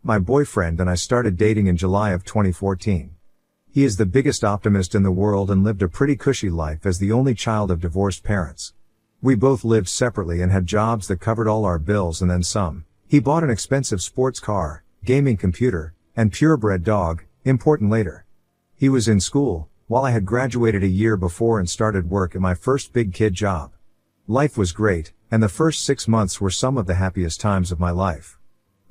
My boyfriend and I started dating in July of 2014. He is the biggest optimist in the world and lived a pretty cushy life as the only child of divorced parents. We both lived separately and had jobs that covered all our bills and then some. He bought an expensive sports car, gaming computer, and purebred dog, important later. He was in school, while I had graduated a year before and started work at my first big kid job. Life was great, and the first 6 months were some of the happiest times of my life.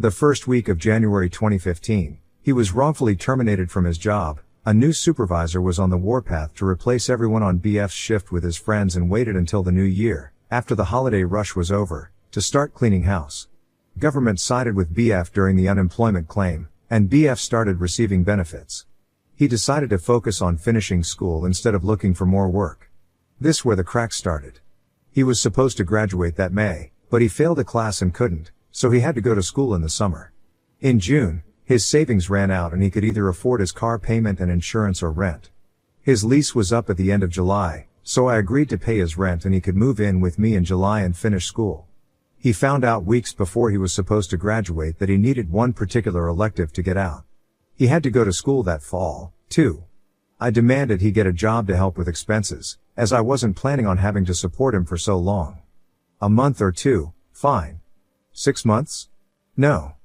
The first week of January 2015, he was wrongfully terminated from his job. A new supervisor was on the warpath to replace everyone on BF's shift with his friends and waited until the new year, after the holiday rush was over, to start cleaning house. Government sided with BF during the unemployment claim, and BF started receiving benefits. He decided to focus on finishing school instead of looking for more work. This where the cracks started. He was supposed to graduate that May, but he failed a class and couldn't, so he had to go to school in the summer. In June, his savings ran out and he could either afford his car payment and insurance or rent. His lease was up at the end of July, so I agreed to pay his rent and he could move in with me in July and finish school. He found out weeks before he was supposed to graduate that he needed one particular elective to get out. He had to go to school that fall, too. I demanded he get a job to help with expenses, as I wasn't planning on having to support him for so long. A month or two, fine. 6 months? No.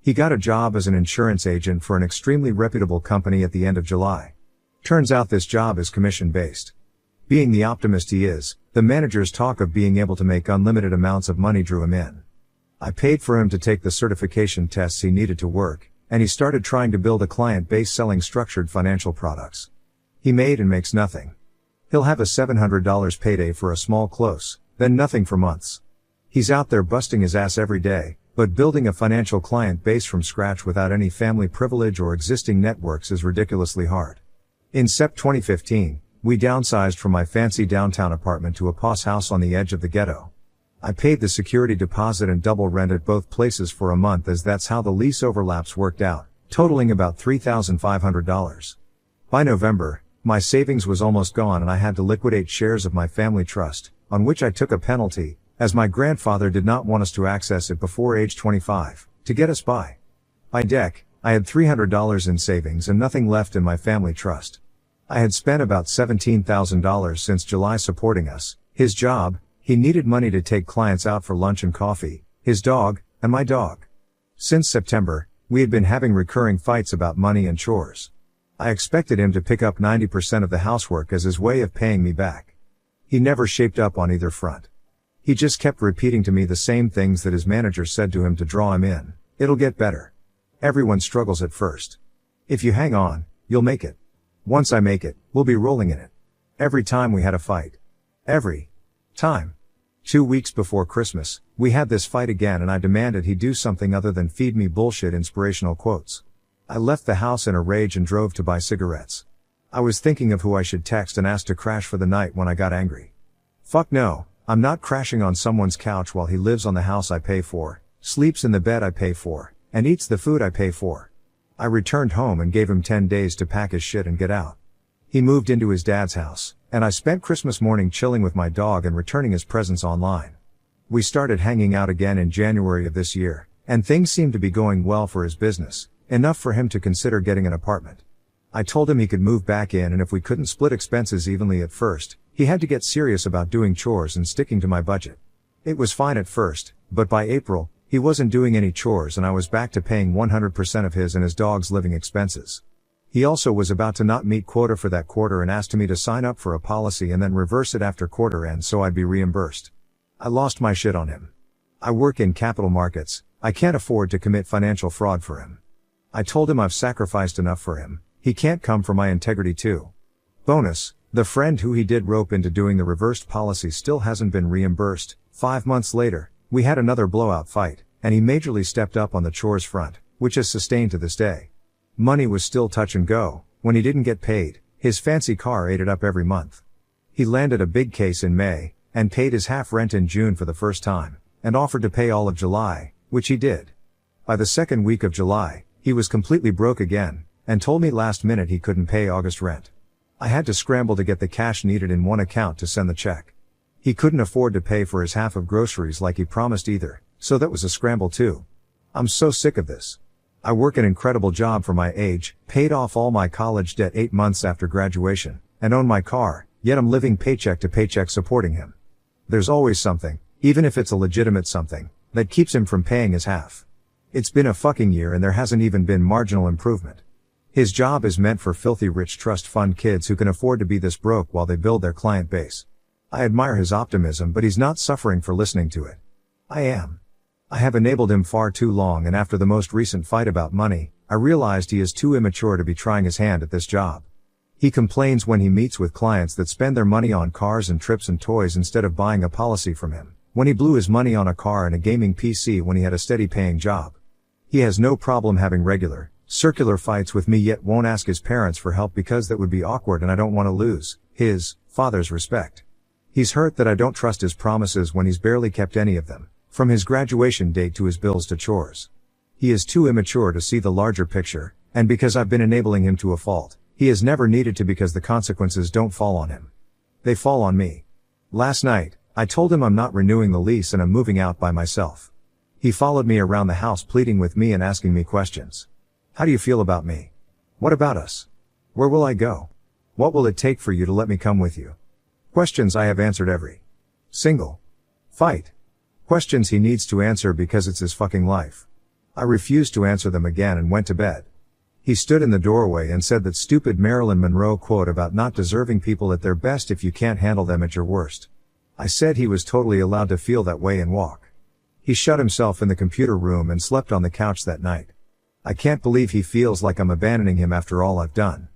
He got a job as an insurance agent for an extremely reputable company at the end of July. Turns out this job is commission-based. Being the optimist he is, the manager's talk of being able to make unlimited amounts of money drew him in. I paid for him to take the certification tests he needed to work, and he started trying to build a client base selling structured financial products. He made and makes nothing. He'll have a $700 payday for a small close, then nothing for months. He's out there busting his ass every day, but building a financial client base from scratch without any family privilege or existing networks is ridiculously hard. In Sept 2015, we downsized from my fancy downtown apartment to a posh house on the edge of the ghetto. I paid the security deposit and double rent at both places for a month as that's how the lease overlaps worked out, totaling about $3,500. By November, my savings was almost gone and I had to liquidate shares of my family trust, on which I took a penalty, as my grandfather did not want us to access it before age 25, to get us by. By deck, I had $300 in savings and nothing left in my family trust. I had spent about $17,000 since July supporting us, his job, he needed money to take clients out for lunch and coffee, his dog, and my dog. Since September, we had been having recurring fights about money and chores. I expected him to pick up 90% of the housework as his way of paying me back. He never shaped up on either front. He just kept repeating to me the same things that his manager said to him to draw him in. It'll get better. Everyone struggles at first. If you hang on, you'll make it. Once I make it, we'll be rolling in it. Every time we had a fight. Every time. 2 weeks before Christmas, we had this fight again and I demanded he do something other than feed me bullshit inspirational quotes. I left the house in a rage and drove to buy cigarettes. I was thinking of who I should text and ask to crash for the night when I got angry. Fuck no. I'm not crashing on someone's couch while he lives on the house I pay for, sleeps in the bed I pay for, and eats the food I pay for. I returned home and gave him 10 days to pack his shit and get out. He moved into his dad's house, and I spent Christmas morning chilling with my dog and returning his presents online. We started hanging out again in January of this year, and things seemed to be going well for his business, enough for him to consider getting an apartment. I told him he could move back in and if we couldn't split expenses evenly at first, he had to get serious about doing chores and sticking to my budget. It was fine at first, but by April, he wasn't doing any chores and I was back to paying 100% of his and his dog's living expenses. He also was about to not meet quota for that quarter and asked me to sign up for a policy and then reverse it after quarter end so I'd be reimbursed. I lost my shit on him. I work in capital markets, I can't afford to commit financial fraud for him. I told him I've sacrificed enough for him, he can't come for my integrity too. Bonus, the friend who he did rope into doing the reversed policy still hasn't been reimbursed. 5 months later, we had another blowout fight, and he majorly stepped up on the chores front, which has sustained to this day. Money was still touch and go. When he didn't get paid, his fancy car ate it up every month. He landed a big case in May, and paid his half rent in June for the first time, and offered to pay all of July, which he did. By the second week of July, he was completely broke again, and told me last minute he couldn't pay August rent. I had to scramble to get the cash needed in one account to send the check. He couldn't afford to pay for his half of groceries like he promised either, so that was a scramble too. I'm so sick of this. I work an incredible job for my age, paid off all my college debt 8 months after graduation, and own my car, yet I'm living paycheck to paycheck supporting him. There's always something, even if it's a legitimate something, that keeps him from paying his half. It's been a fucking year and there hasn't even been marginal improvement. His job is meant for filthy rich trust fund kids who can afford to be this broke while they build their client base. I admire his optimism, but he's not suffering for listening to it. I am. I have enabled him far too long, and after the most recent fight about money, I realized he is too immature to be trying his hand at this job. He complains when he meets with clients that spend their money on cars and trips and toys instead of buying a policy from him, when he blew his money on a car and a gaming PC when he had a steady paying job. He has no problem having regular, circular fights with me, yet won't ask his parents for help because that would be awkward and I don't want to lose his father's respect. He's hurt that I don't trust his promises when he's barely kept any of them, from his graduation date to his bills to chores. He is too immature to see the larger picture, and because I've been enabling him to a fault, he has never needed to, because the consequences don't fall on him. They fall on me. Last night, I told him I'm not renewing the lease and I'm moving out by myself. He followed me around the house pleading with me and asking me questions. How do you feel about me? What about us? Where will I go? What will it take for you to let me come with you? Questions I have answered every single fight. Questions he needs to answer because it's his fucking life. I refused to answer them again and went to bed. He stood in the doorway and said that stupid Marilyn Monroe quote about not deserving people at their best if you can't handle them at your worst. I said he was totally allowed to feel that way and walk. He shut himself in the computer room and slept on the couch that night. I can't believe he feels like I'm abandoning him after all I've done.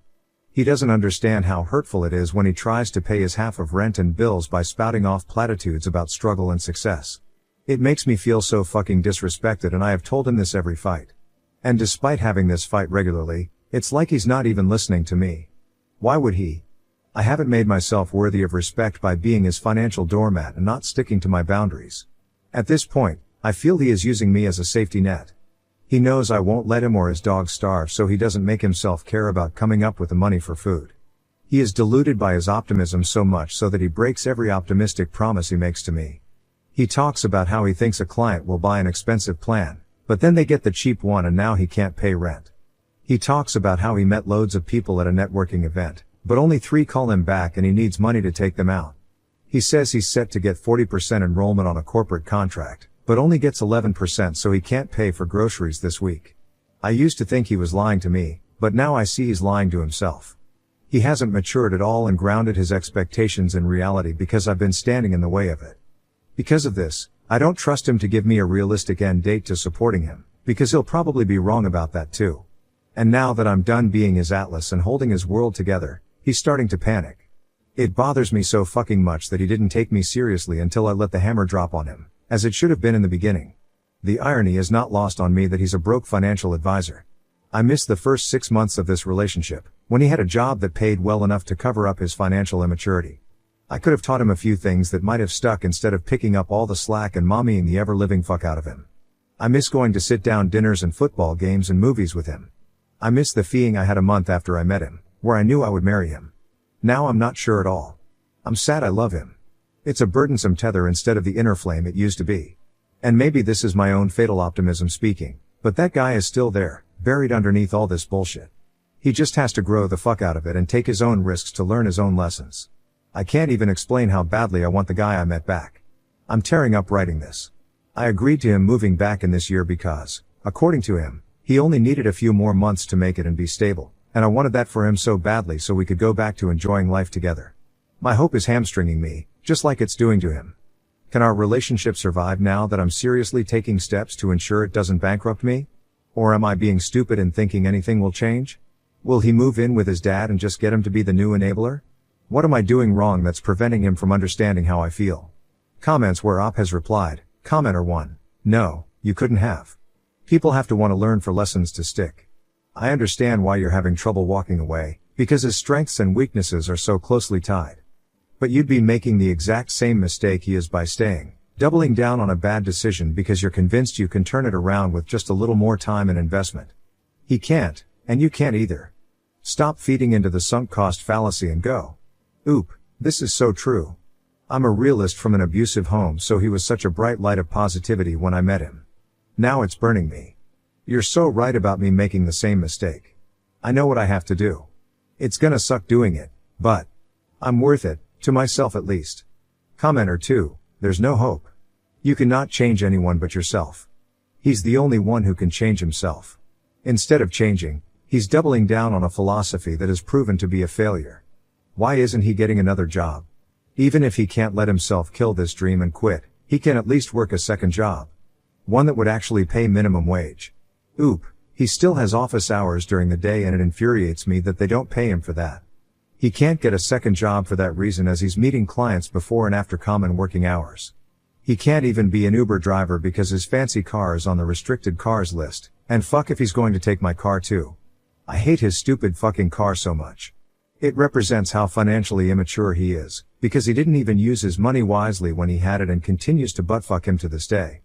He doesn't understand how hurtful it is when he tries to pay his half of rent and bills by spouting off platitudes about struggle and success. It makes me feel so fucking disrespected, and I have told him this every fight. And despite having this fight regularly, it's like he's not even listening to me. Why would he? I haven't made myself worthy of respect by being his financial doormat and not sticking to my boundaries. At this point, I feel he is using me as a safety net. He knows I won't let him or his dog starve, so he doesn't make himself care about coming up with the money for food. He is deluded by his optimism so much so that he breaks every optimistic promise he makes to me. He talks about how he thinks a client will buy an expensive plan, but then they get the cheap one and now he can't pay rent. He talks about how he met loads of people at a networking event, but only 3 call him back and he needs money to take them out. He says he's set to get 40% enrollment on a corporate contract, but only gets 11% so he can't pay for groceries this week. I used to think he was lying to me, but now I see he's lying to himself. He hasn't matured at all and grounded his expectations in reality because I've been standing in the way of it. Because of this, I don't trust him to give me a realistic end date to supporting him, because he'll probably be wrong about that too. And now that I'm done being his atlas and holding his world together, he's starting to panic. It bothers me so fucking much that he didn't take me seriously until I let the hammer drop on him, as it should have been in the beginning. The irony is not lost on me that he's a broke financial advisor. I missed the first 6 months of this relationship, when he had a job that paid well enough to cover up his financial immaturity. I could have taught him a few things that might have stuck instead of picking up all the slack and mommying the ever-living fuck out of him. I miss going to sit-down dinners and football games and movies with him. I miss the feeling I had a month after I met him, where I knew I would marry him. Now I'm not sure at all. I'm sad I love him. It's a burdensome tether instead of the inner flame it used to be. And maybe this is my own fatal optimism speaking, but that guy is still there, buried underneath all this bullshit. He just has to grow the fuck out of it and take his own risks to learn his own lessons. I can't even explain how badly I want the guy I met back. I'm tearing up writing this. I agreed to him moving back in this year because, according to him, he only needed a few more months to make it and be stable, and I wanted that for him so badly so we could go back to enjoying life together. My hope is hamstringing me, just like it's doing to him. Can our relationship survive now that I'm seriously taking steps to ensure it doesn't bankrupt me? Or am I being stupid and thinking anything will change? Will he move in with his dad and just get him to be the new enabler? What am I doing wrong that's preventing him from understanding how I feel? Comments where Op has replied, Commenter 1. No, you couldn't have. People have to want to learn for lessons to stick. I understand why you're having trouble walking away, because his strengths and weaknesses are so closely tied. But you'd be making the exact same mistake he is by staying, doubling down on a bad decision because you're convinced you can turn it around with just a little more time and investment. He can't, and you can't either. Stop feeding into the sunk cost fallacy and go. Oop, this is so true. I'm a realist from an abusive home, so he was such a bright light of positivity when I met him. Now it's burning me. You're so right about me making the same mistake. I know what I have to do. It's gonna suck doing it, but I'm worth it, to myself at least. Commenter 2, there's no hope. You cannot change anyone but yourself. He's the only one who can change himself. Instead of changing, he's doubling down on a philosophy that has proven to be a failure. Why isn't he getting another job? Even if he can't let himself kill this dream and quit, he can at least work a second job. One that would actually pay minimum wage. Oop, he still has office hours during the day and it infuriates me that they don't pay him for that. He can't get a second job for that reason as he's meeting clients before and after common working hours. He can't even be an Uber driver because his fancy car is on the restricted cars list, and fuck if he's going to take my car too. I hate his stupid fucking car so much. It represents how financially immature he is, because he didn't even use his money wisely when he had it and continues to buttfuck him to this day.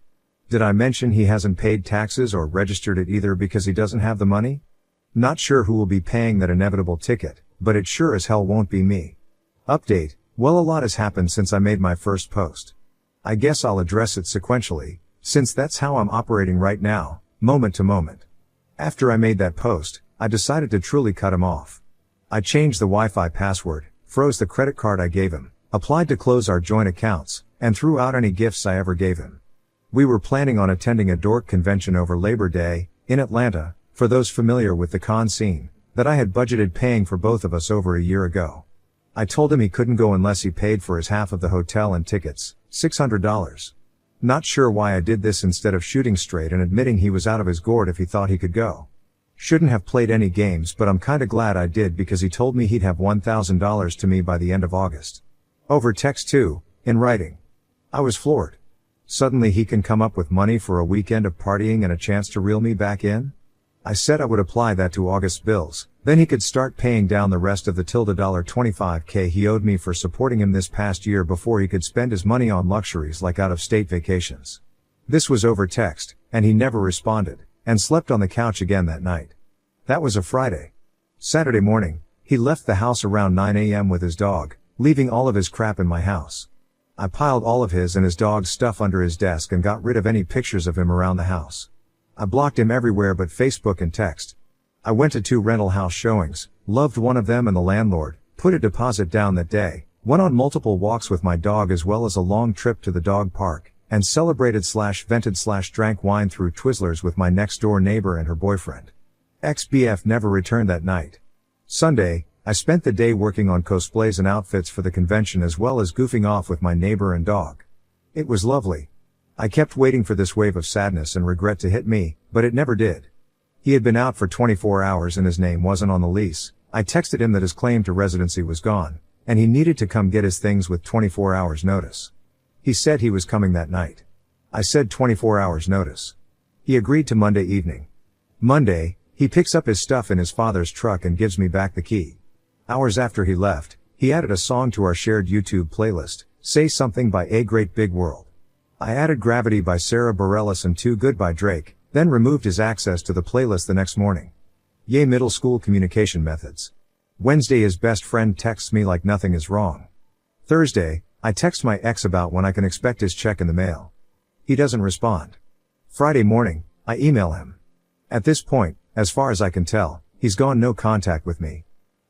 Did I mention he hasn't paid taxes or registered it either because he doesn't have the money? Not sure who will be paying that inevitable ticket, but it sure as hell won't be me. Update, well, a lot has happened since I made my first post. I guess I'll address it sequentially, since that's how I'm operating right now, moment to moment. After I made that post, I decided to truly cut him off. I changed the Wi-Fi password, froze the credit card I gave him, applied to close our joint accounts, and threw out any gifts I ever gave him. We were planning on attending a dork convention over Labor Day, in Atlanta, for those familiar with the con scene, that I had budgeted paying for both of us over a year ago. I told him he couldn't go unless he paid for his half of the hotel and tickets, $600. Not sure why I did this instead of shooting straight and admitting he was out of his gourd if he thought he could go. Shouldn't have played any games, but I'm kinda glad I did because he told me he'd have $1,000 to me by the end of August. Over text too, in writing. I was floored. Suddenly he can come up with money for a weekend of partying and a chance to reel me back in? I said I would apply that to August's bills, then he could start paying down the rest of the $25K he owed me for supporting him this past year before he could spend his money on luxuries like out-of-state vacations. This was over text, and he never responded, and slept on the couch again that night. That was a Friday. Saturday morning, he left the house around 9 a.m. with his dog, leaving all of his crap in my house. I piled all of his and his dog's stuff under his desk and got rid of any pictures of him around the house. I blocked him everywhere but Facebook and text. I went to 2 rental house showings, loved one of them and the landlord, put a deposit down that day, went on multiple walks with my dog as well as a long trip to the dog park, and celebrated/vented/drank wine through Twizzlers with my next door neighbor and her boyfriend. Ex-BF never returned that night. Sunday, I spent the day working on cosplays and outfits for the convention as well as goofing off with my neighbor and dog. It was lovely. I kept waiting for this wave of sadness and regret to hit me, but it never did. He had been out for 24 hours and his name wasn't on the lease. I texted him that his claim to residency was gone, and he needed to come get his things with 24 hours notice. He said he was coming that night. I said 24 hours notice. He agreed to Monday evening. Monday, he picks up his stuff in his father's truck and gives me back the key. Hours after he left, he added a song to our shared YouTube playlist, Say Something by A Great Big World. I added Gravity by Sarah Bareilles and Too Good by Drake, then removed his access to the playlist the next morning. Yay middle school communication methods. Wednesday, his best friend texts me like nothing is wrong. Thursday, I text my ex about when I can expect his check in the mail. He doesn't respond. Friday morning, I email him. At this point, as far as I can tell, he's gone no contact with me.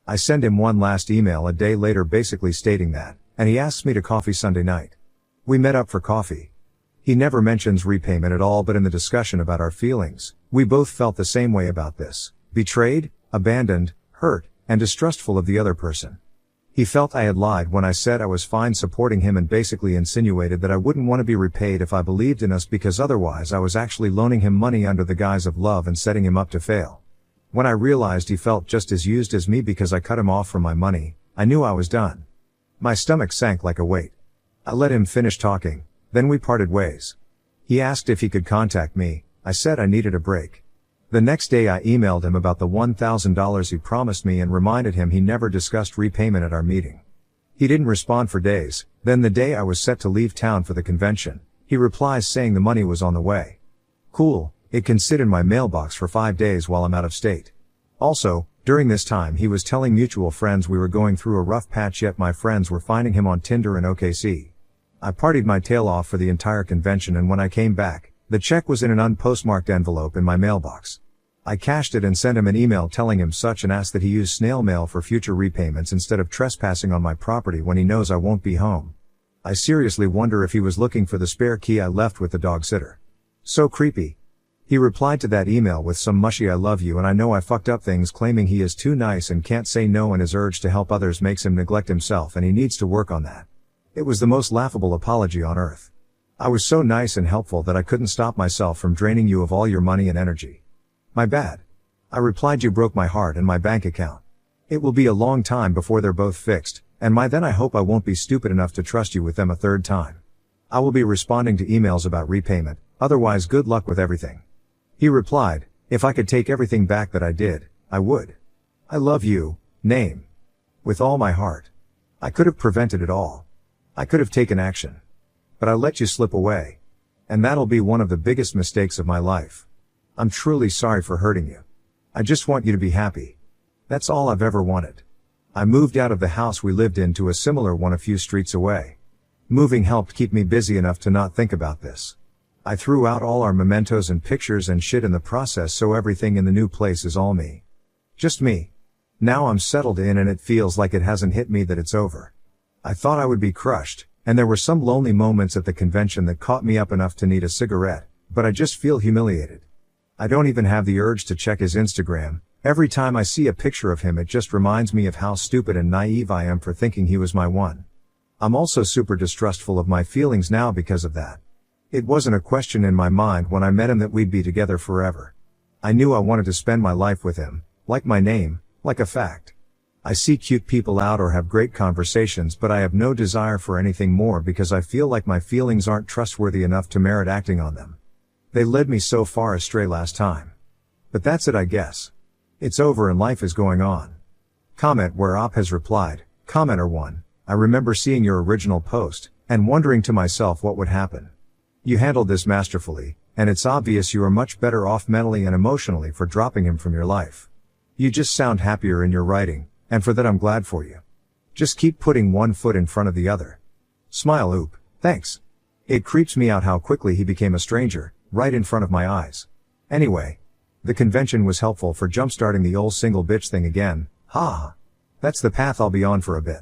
I send him one last email a day later basically stating that, and he asks me to coffee Sunday night. We met up for coffee. He never mentions repayment at all, but in the discussion about our feelings, we both felt the same way about this. Betrayed, abandoned, hurt, and distrustful of the other person. He felt I had lied when I said I was fine supporting him and basically insinuated that I wouldn't want to be repaid if I believed in us because otherwise I was actually loaning him money under the guise of love and setting him up to fail. When I realized he felt just as used as me because I cut him off from my money, I knew I was done. My stomach sank like a weight. I let him finish talking, then we parted ways. He asked if he could contact me. I said I needed a break. The next day I emailed him about the $1,000 he promised me and reminded him he never discussed repayment at our meeting. He didn't respond for days, then the day I was set to leave town for the convention, he replies saying the money was on the way. Cool, it can sit in my mailbox for 5 days while I'm out of state. Also, during this time he was telling mutual friends we were going through a rough patch, yet my friends were finding him on Tinder and OKC. I partied my tail off for the entire convention, and when I came back, The check was in an unpostmarked envelope in my mailbox. I cashed it and sent him an email telling him such and asked that he use snail mail for future repayments instead of trespassing on my property when he knows I won't be home. I seriously wonder if he was looking for the spare key I left with the dog sitter. So creepy. He replied to that email with some mushy "I love you and I know I fucked up" things, claiming he is too nice and can't say no and his urge to help others makes him neglect himself and he needs to work on that. It was the most laughable apology on earth. I was so nice and helpful that I couldn't stop myself from draining you of all your money and energy. My bad. I replied, you broke my heart and my bank account. It will be a long time before they're both fixed, and by then I hope I won't be stupid enough to trust you with them a third time. I will be responding to emails about repayment, otherwise good luck with everything. He replied, if I could take everything back that I did, I would. I love you, name. With all my heart. I could have prevented it all. I could have taken action. But I let you slip away. And that'll be one of the biggest mistakes of my life. I'm truly sorry for hurting you. I just want you to be happy. That's all I've ever wanted. I moved out of the house we lived in to a similar one a few streets away. Moving helped keep me busy enough to not think about this. I threw out all our mementos and pictures and shit in the process, so everything in the new place is all me. Just me. Now I'm settled in and it feels like it hasn't hit me that it's over. I thought I would be crushed, and there were some lonely moments at the convention that caught me up enough to need a cigarette, but I just feel humiliated. I don't even have the urge to check his Instagram. Every time I see a picture of him it just reminds me of how stupid and naive I am for thinking he was my one. I'm also super distrustful of my feelings now because of that. It wasn't a question in my mind when I met him that we'd be together forever. I knew I wanted to spend my life with him, like my name, like a fact. I see cute people out or have great conversations, but I have no desire for anything more because I feel like my feelings aren't trustworthy enough to merit acting on them. They led me so far astray last time. But that's it, I guess. It's over and life is going on. Comment where Op has replied, Commenter 1, I remember seeing your original post, and wondering to myself what would happen. You handled this masterfully, and it's obvious you are much better off mentally and emotionally for dropping him from your life. You just sound happier in your writing, and for that I'm glad for you. Just keep putting one foot in front of the other. Smile. Oop, thanks. It creeps me out how quickly he became a stranger, right in front of my eyes. Anyway, the convention was helpful for jumpstarting the old single bitch thing again, haha. That's the path I'll be on for a bit.